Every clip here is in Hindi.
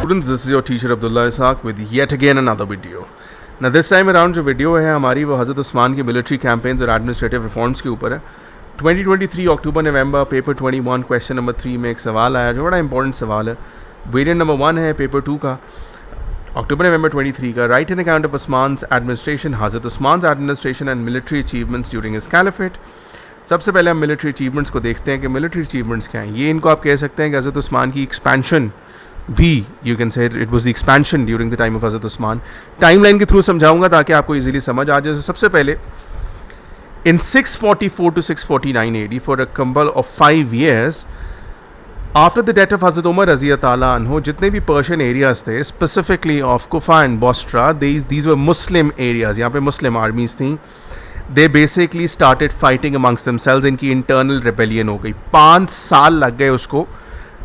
Students, this is your teacher Abdullah Isaaq with yet again another video. Now this time around जो वीडियो है हमारी वो हज़रत उस्मान की मिलिट्री कैंपेन्स और एडमिनिस्ट्रेटिव रिफॉर्म्स के ऊपर है. 2023 अक्टूबर नवंबर पेपर 21 क्वेश्चन नंबर 3 में एक सवाल आया जो बड़ा इंपॉर्टेंट सवाल है. वेरिएंट नंबर 1 है पेपर 2 का अक्टूबर नवंबर 23 का. Write an account of Usman's administration, हज़रत Usman's administration and military achievements during his caliphate. सबसे पहले हम मिलिट्री अचीवमेंट्स को देखते हैं कि मिलिट्री अचीवमेंट्स क्या हैं. ये इनको आप कह सकते हैं कि हज़रत उस्मान की एक्सपेंशन भी, you can say it was the expansion during the time of हज़रत उस्मान. टाइमलाइन के थ्रू समझाऊंगा ताकि आपको इजीली समझ आ जाए. सबसे पहले in 644 to 649 AD for a कम्बल of 5 years after the death of हज़रत उमर रज़ी ताला अन्हु, जितने भी पर्शियन एरियाज थे specifically of Kufa and Basra, these were Muslim areas. यहाँ पे मुस्लिम आर्मीज थी. They basically started fighting amongst themselves. इनकी इंटरनल रिबेलियन हो गई. 5 साल लग गए उसको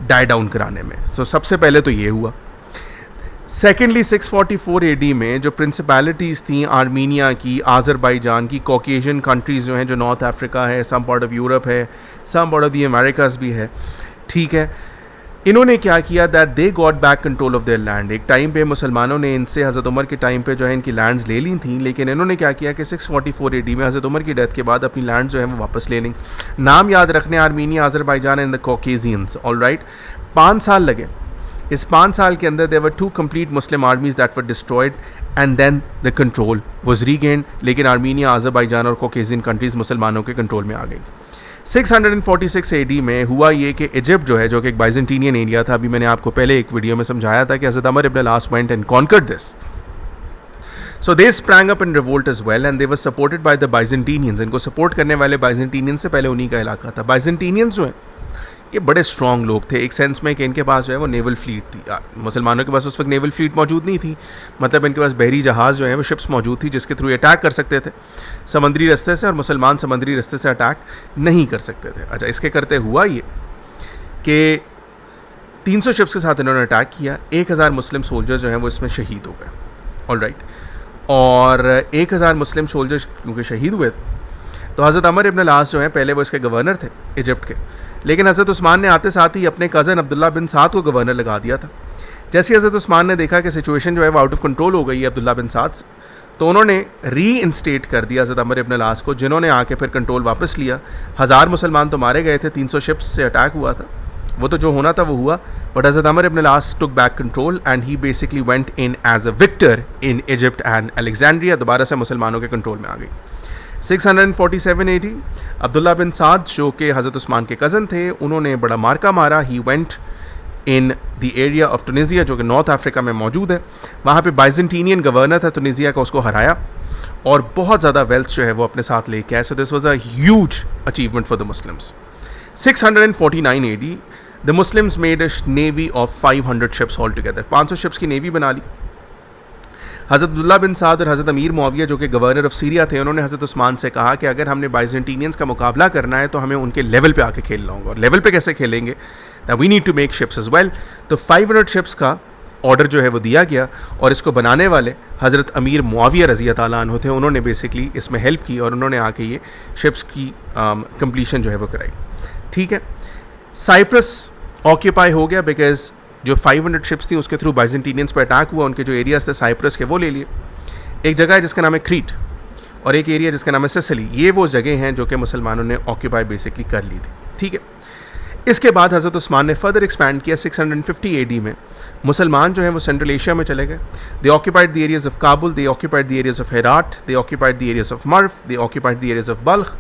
डाई डाउन कराने में. सो सबसे पहले तो ये हुआ. सेकेंडली 644 AD में जो प्रिंसिपैलिटीज़ थी आर्मीनिया की, आज़रबाईजान की, कॉकेशियन कंट्रीज़ जो हैं, जो नॉर्थ अफ्रीका है, सम पार्ट ऑफ यूरोप है, some part of the Americas भी है, ठीक है. इन्होंने क्या किया that they got back control of their land. एक टाइम पे मुसलमानों ने इनसे हज़रत उमर के टाइम पे जो है इनकी लैंड्स ले ली थी, लेकिन इन्होंने क्या किया कि 644 AD में हज़रत उमर की डेथ के बाद अपनी लैंड जो है वो वापस ले ली. नाम याद रखने, Armenia, Azerbaijan and the Caucasians. Alright, 5 साल लगे. इस 5 साल के अंदर there were 2 complete Muslim armies that were destroyed and then the control was regained. लेकिन आर्मीनिया, आज़रबाईजान और कॉकेशियन कंट्रीज़ मुसलमानों के कंट्रोल में आ गई. 646 AD में हुआ ये कि इजिप्ट जो है, जो कि एक बाइजेंटीनियन एरिया था, अभी मैंने आपको पहले एक वीडियो में समझाया था कि हज़रत Amr ibn al As went and conquered this. So they sprang up in revolt as well and they were supported by the Byzantinians. इनको सपोर्ट करने वाले बाइजेंटीनियंस से पहले उन्हीं का इलाका था. बाइजेंटीनियंस जो है ये बड़े स्ट्रॉन्ग लोग थे, एक सेंस में कि इनके पास जो है वो नेवल फ्लीट थी. मुसलमानों के पास उस वक्त नेवल फ्लीट मौजूद नहीं थी. मतलब इनके पास बहरी जहाज़ जो है वो शिप्स मौजूद थी जिसके थ्रू अटैक कर सकते थे समंदरी रास्ते से, और मुसलमान समंदरी रास्ते से अटैक नहीं कर सकते थे. अच्छा, इसके करते हुआ ये कि 300 शिप्स के साथ इन्होंने अटैक किया. 1000 मुस्लिम सोल्जर्स जो हैं वो इसमें शहीद हो गए. ऑलराइट, और 1000 मुस्लिम सोल्जर्स क्योंकि शहीद हुए तो हज़रत अमर इब्न अल-आस जो हैं पहले वो इसके गवर्नर थे इजिप्ट के, लेकिन हज़रत उस्मान ने आते साथ ही अपने कज़न अब्दुल्ला बिन साद को गवर्नर लगा दिया था. जैसे हज़रत उस्मान ने देखा कि सिचुएशन जो है वो आउट ऑफ कंट्रोल हो गई है अब्दुल्ला बिन साद से, तो उन्होंने री इंस्टेट कर दिया हज़रत अमर इब्न अल-आस को, जिन्होंने आके फिर कंट्रोल वापस लिया. 1000 मुसलमान तो मारे गए थे, 300 शिप्स से अटैक हुआ था, वो तो जो होना था वो हुआ. बट हज़रत Amr ibn al As took back control and he basically went in as a victor in Egypt and Alexandria. दोबारा से मुसलमानों के कंट्रोल में आ गई. 647 AD अब्दुल्ला बिन साद जो कि हज़रत उस्मान के कज़न थे, उन्होंने बड़ा मार्का मारा. He went in the area of Tunisia जो कि नॉर्थ अफ्रीका में मौजूद है. वहाँ पे बाइजेंटीनियन गवर्नर था टूनिसिया का, उसको हराया और बहुत ज़्यादा वेल्थ जो है वो अपने साथ लेके आए. So this was a huge achievement for the Muslims. 649 AD the Muslims made a navy of 500 ships all together. 500 ships की नेवी बना ली. हज़रत अब्दुल्ला बिन साद और हज़रत अमीर मुआविया जो कि गवर्नर ऑफ सीरिया थे, उन्होंने हज़रत उस्मान से कहा कि अगर हमने बाइजेंटीनियंस का मुकाबला करना है तो हमें उनके लेवल पे आके खेलना होगा. और लेवल पे कैसे खेलेंगे, that we need to make ships as well. तो 500 शिप्स का ऑर्डर जो है वो दिया गया और इसको बनाने वाले हज़रत अमीर मुआविया रज़ी ताला अन्हु थे. उन्होंने बेसिकली इसमें हेल्प की और उन्होंने आके ये शिप्स की कंप्लीशन जो है वो कराई. ठीक है, साइप्रस ऑक्यूपाई हो गया बिकॉज जो 500 शिप्स थी उसके थ्रू बाइजेंटीनियंस पर अटैक हुआ. उनके जो एरियाज थे साइप्रस के वो ले लिए. एक जगह है जिसका नाम है क्रीट और एक एरिया जिसका नाम है सिसिली. ये वो जगह हैं जो कि मुसलमानों ने ऑक्यूपाई बेसिकली कर ली थी. ठीक है, इसके बाद हज़रत उस्मान ने फर्दर एक्सपैंड किया. 650 AD में मुसलमान जो हैं वो सेंट्रल एशिया में चले गए. They occupied the areas of Kabul, they occupied the areas of Herat, they occupied the areas of Merv, they occupied the areas of Balkh.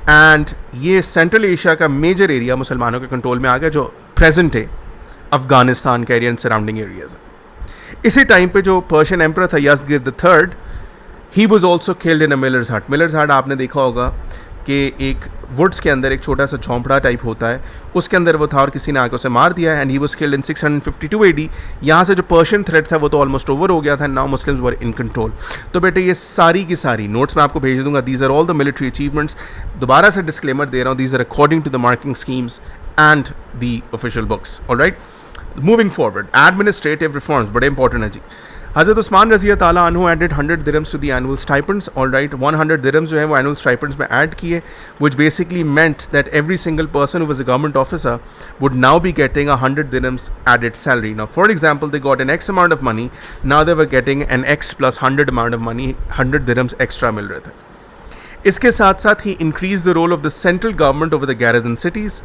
And ये सेंट्रल एशिया का मेजर एरिया मुसलमानों के कंट्रोल में आ गया जो प्रेजेंट है अफगानिस्तान का एरिया एंड सराउंडिंग एरियाज. इसी टाइम पे जो पर्शियन एम्परर था यज़दगिर्द III, he was also killed in a millers हट. मिलर्स हट आपने देखा होगा कि एक वुड्स के अंदर एक छोटा सा झोंपड़ा टाइप होता है, उसके अंदर वो था और किसी ने आके उसे मार दिया and he was killed in 652 AD. यहाँ से जो पर्शियन थ्रेट था वो तो ऑलमोस्ट ओवर हो गया था. Now Muslims were in control. तो बेटे ये सारी की सारी नोट्स मैं आपको भेज दूंगा. These are all the military achievements. दोबारा से डिस्क्लेमर दे रहा हूँ, these are according to the marking schemes and the official books. Alright, moving forward, administrative reforms बड़े इंपॉर्टेंट है जी. हज़रत उस्मान रज़ी ताला अन्हु added 100 dirhams to the annual stipends. All right, 100 dirhams जो है वो एनुअल स्टाइपेंड्स में ऐड किए, which basically meant that every single person who was a government officer would now be getting 100 dirhams added salary. Now for example they got an X amount of money, now they were getting an X plus 100 amount of money, 100 dirhams extra मिल रहे थे. इसके साथ साथ ही increase the role of the central government over the garrison cities.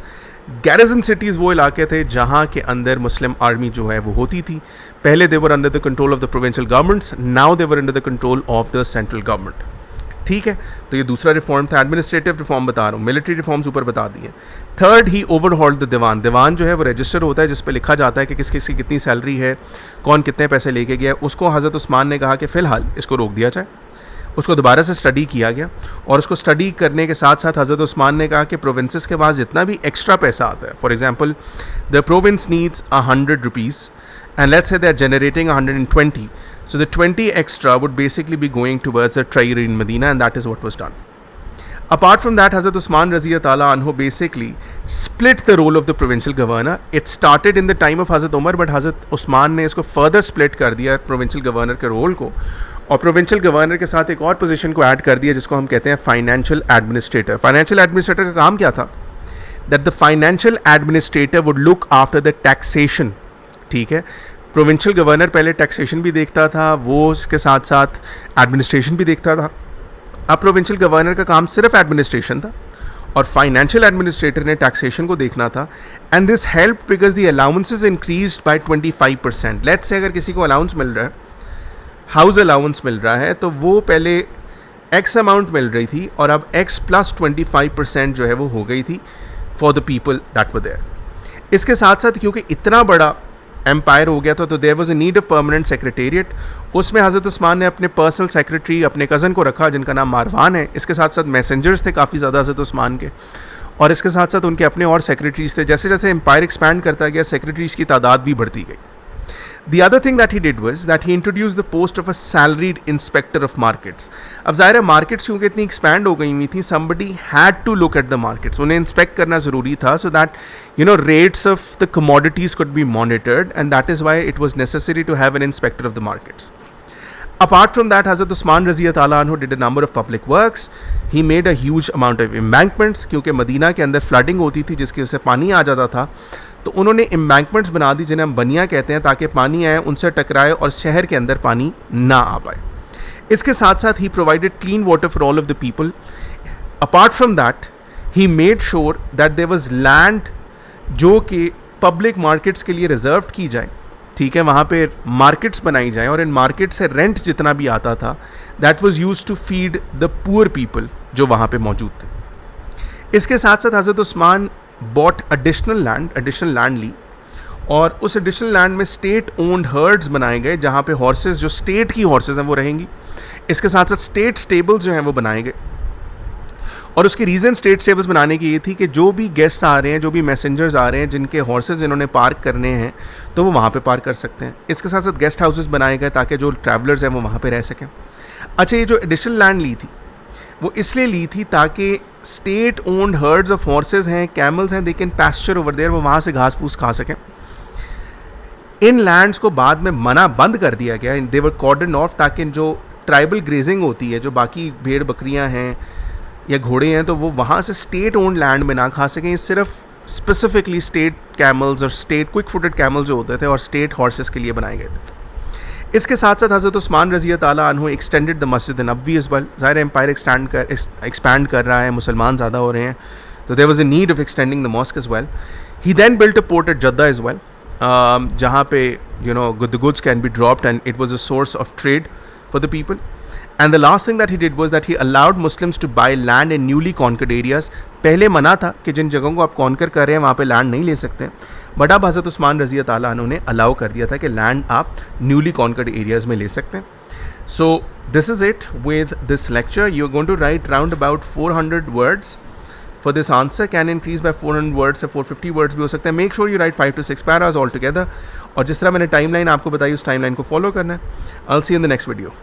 Garrison cities वो इलाके थे जहाँ के अंदर मुस्लिम आर्मी जो है वो होती थी. पहले they were under the control of the provincial governments, now they were under the control of the central government. ठीक है, तो ये दूसरा रिफॉर्म था. एडमिनिस्ट्रेटिव रिफॉर्म बता रहा हूँ, मिलिट्री रिफॉर्म्स ऊपर बता दिए. थर्ड, ही ओवरहॉल्ड द दीवान. दीवान जो है वो रजिस्टर होता है जिस पे लिखा जाता है कि किस किस की कितनी सैलरी है, कौन कितने पैसे लेके गया. उसको हज़रत उस्मान ने कहा कि फ़िलहाल इसको रोक दिया जाए. उसको दोबारा से स्टडी किया गया और उसको स्टडी करने के साथ साथ हज़रत उस्मान ने कहा कि प्रोविंसेस के पास जितना भी एक्स्ट्रा पैसा आता है, for example the province needs 100 rupees and let's say they're generating 120, so the 20 extra would basically be going towards a treasury in Medina, and that is what was done. Apart from that, Hazrat Usman Raziyallahu Ta'ala Anhu basically split the role of the provincial governor. It started in the time of Hazrat Umar, but Hazrat Usman ने इसको further split कर दिया provincial governor के role को, और प्रोविंशियल गवर्नर के साथ एक और पोजीशन को ऐड कर दिया जिसको हम कहते हैं फाइनेंशियल एडमिनिस्ट्रेटर. फाइनेंशियल एडमिनिस्ट्रेटर का काम क्या था? That the financial administrator would look after the taxation. ठीक है, प्रोविंशियल गवर्नर पहले टैक्सेशन भी देखता था, वो उसके साथ साथ एडमिनिस्ट्रेशन भी देखता था. अब प्रोविंशियल गवर्नर का काम सिर्फ एडमिनिस्ट्रेशन था और फाइनेंशियल एडमिनिस्ट्रेटर ने टैक्सेशन को देखना था. And this help because the allowances increased by 25%. Let's say अगर किसी को अलाउंस मिल रहा है, हाउस अलाउंस मिल रहा है, तो वो पहले एक्स अमाउंट मिल रही थी और अब एक्स प्लस 25% जो है वो हो गई थी for the people that were there. इसके साथ साथ क्योंकि इतना बड़ा एम्पायर हो गया था तो there was a need of permanent secretariat. उसमें हज़रत उस्मान ने अपने पर्सनल सेक्रेटरी अपने कज़न को रखा जिनका नाम मारवान है. इसके साथ साथ मैसेंजर्स थे काफ़ी ज़्यादा हज़रत उस्मान के, और इसके साथ साथ उनके अपने और सेक्रेटरीज थे. जैसे जैसे एम्पायर एक्सपैंड करता गया, सेक्रेटरीज की तादाद भी बढ़ती गई. The other thing that he did was that he introduced the post of a salaried inspector of markets. अब ज़ाहिर है मार्केट्स क्योंकि इतनी एक्सपैंड हो गई हुई थी, somebody had to look at the markets. उन्हें इंस्पेक्ट करना ज़रूरी था so that rates of the commodities could be monitored, and that is why it was necessary to have an inspector of the markets. Apart from that, Hazrat Usman Raziyallahu Ta'ala Anhu did a number of public works. He made a huge amount of embankments क्योंकि मदीना के अंदर फ्लडिंग होती थी जिसकी वजह से पानी आ जाता था, तो उन्होंने एम्बैंकमेंट्स बना दी जिन्हें हम बनिया कहते हैं, ताकि पानी आए उनसे टकराए और शहर के अंदर पानी ना आ पाए. इसके साथ साथ ही provided clean water for all of the people. Apart from that, he made sure that there was land जो कि पब्लिक मार्केट्स के लिए रिजर्व की जाए. ठीक है, वहाँ पे मार्केट्स बनाई जाएँ और इन मार्केट से रेंट जितना भी आता था that was used to feed the poor people जो वहाँ पे मौजूद थे. इसके साथ साथ हज़रत उस्मान बॉट एडिशनल लैंड ली, और उस एडिशनल लैंड में स्टेट ओन्ड हर्ड्स बनाए गए जहाँ पे हॉर्सेस जो स्टेट की हॉर्सेस हैं वो रहेंगी. इसके साथ साथ स्टेट स्टेबल्स जो हैं वो बनाए गए, और उसकी रीज़न स्टेट स्टेबल्स बनाने की ये थी कि जो भी गेस्ट्स आ रहे हैं, जो भी मैसेंजर्स आ रहे हैं, जिनके हॉर्सेस इन्होंने पार्क करने हैं तो वो वहाँ पे पार्क कर सकते हैं. इसके साथ साथ गेस्ट हाउसेस बनाए गए ताकि जो ट्रैवलर्स हैं वो वहाँ पे रह सकें. अच्छा, ये जो एडिशनल लैंड ली थी वो इसलिए ली थी ताकि state owned herds of horses हैं, कैमल्स हैं, they can pasture over there, वो वहाँ से घास फूस खा सकें. इन लैंड्स को बाद में मना बंद कर दिया गया, दे वर कॉर्डन ऑफ, ताकि जो ट्राइबल ग्रेजिंग होती है, जो बाकी भेड़ बकरियां हैं या घोड़े हैं, तो वो वहाँ से स्टेट ओन्ड लैंड में ना खा सकें. सिर्फ स्पेसिफिकली स्टेट कैमल्स और स्टेट क्विक फुटेड कैमल्स जो होते थे और स्टेट हॉर्सेस के लिए बनाए गए थे. इसके साथ साथ हज़रत उस्मान रज़ियल्लाहु ताला अन्हु एक्सटेंडेड द मस्जिद नबवी एज़ वेल. ज़ाहिर एम्पायर एक्सपैंड कर रहा है, मुसलमान ज़्यादा हो रहे हैं, तो there was a need of extending the mosque as well. He then built a port at Jeddah as well, जहाँ पे the goods can be dropped and it was a source of trade for the people. And the last thing that he did was that he allowed Muslims to buy land in newly conquered areas. पहले मना था कि जिन जगहों को आप कॉन्कर कर रहे हैं वहाँ पे लैंड नहीं ले सकते, बट अब हज़रत उस्मान रज़ियल्लाहु ताला अन्हु ने अलाउ कर दिया था कि लैंड आप न्यूली कॉन्कर्ड एरियाज़ में ले सकते हैं. So this is it with this lecture. You are going to write round about 400 words for this answer. Can increase by 400 words से 450 वर्ड्स भी हो सकते हैं. Make sure you write 5 to 6 paras all together, और जिस तरह मैंने टाइमलाइन आपको बताई उस टाइमलाइन को फॉलो करना है. I will see you in the next video.